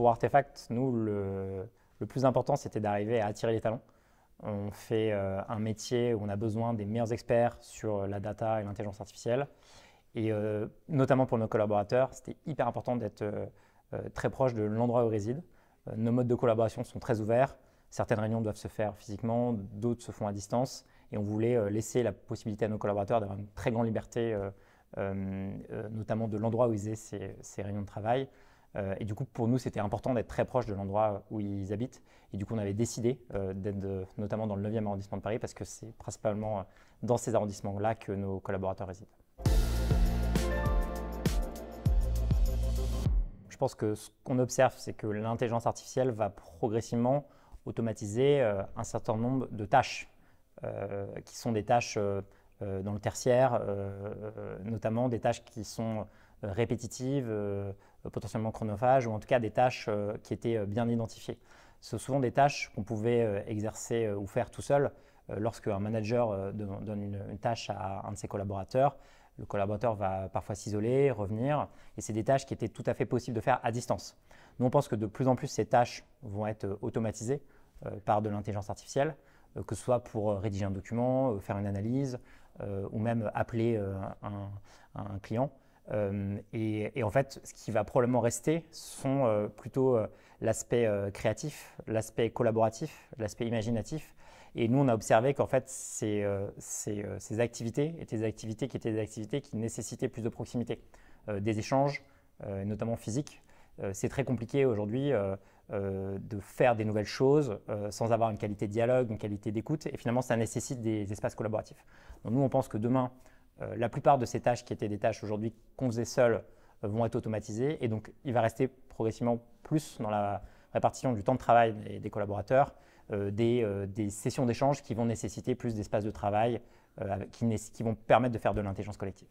pour Artefact, nous, le plus important, c'était d'arriver à attirer les talents. On fait un métier où on a besoin des meilleurs experts sur la data et l'intelligence artificielle. Et notamment pour nos collaborateurs, c'était hyper important d'être très proche de l'endroit où ils résident. Nos modes de collaboration sont très ouverts. Certaines réunions doivent se faire physiquement, d'autres se font à distance. Et on voulait laisser la possibilité à nos collaborateurs d'avoir une très grande liberté, notamment de l'endroit où ils faisaient ces réunions de travail. Et du coup, pour nous, c'était important d'être très proche de l'endroit où ils habitent. Et du coup, on avait décidé d'être notamment dans le 9e arrondissement de Paris parce que c'est principalement dans ces arrondissements-là que nos collaborateurs résident. Je pense que ce qu'on observe, c'est que l'intelligence artificielle va progressivement automatiser un certain nombre de tâches qui sont des tâches dans le tertiaire, notamment des tâches qui sont répétitives, potentiellement chronophages, ou en tout cas des tâches qui étaient bien identifiées. Ce sont souvent des tâches qu'on pouvait exercer ou faire tout seul. Lorsque un manager donne une tâche à un de ses collaborateurs, le collaborateur va parfois s'isoler, revenir, et c'est des tâches qui étaient tout à fait possibles de faire à distance. Nous, on pense que de plus en plus, ces tâches vont être automatisées par de l'intelligence artificielle, que ce soit pour rédiger un document, faire une analyse, ou même appeler un client. Et en fait, ce qui va probablement rester sont plutôt l'aspect créatif, l'aspect collaboratif, l'aspect imaginatif. Et nous, on a observé qu'en fait, ces activités étaient des activités qui nécessitaient plus de proximité, des échanges, notamment physiques. C'est très compliqué aujourd'hui de faire des nouvelles choses sans avoir une qualité de dialogue, une qualité d'écoute. Et finalement, ça nécessite des espaces collaboratifs. Donc nous, on pense que demain, la plupart de ces tâches qui étaient des tâches aujourd'hui qu'on faisait seul vont être automatisées. Et donc, il va rester progressivement plus dans la répartition du temps de travail des collaborateurs, des sessions d'échange qui vont nécessiter plus d'espaces de travail qui vont permettre de faire de l'intelligence collective.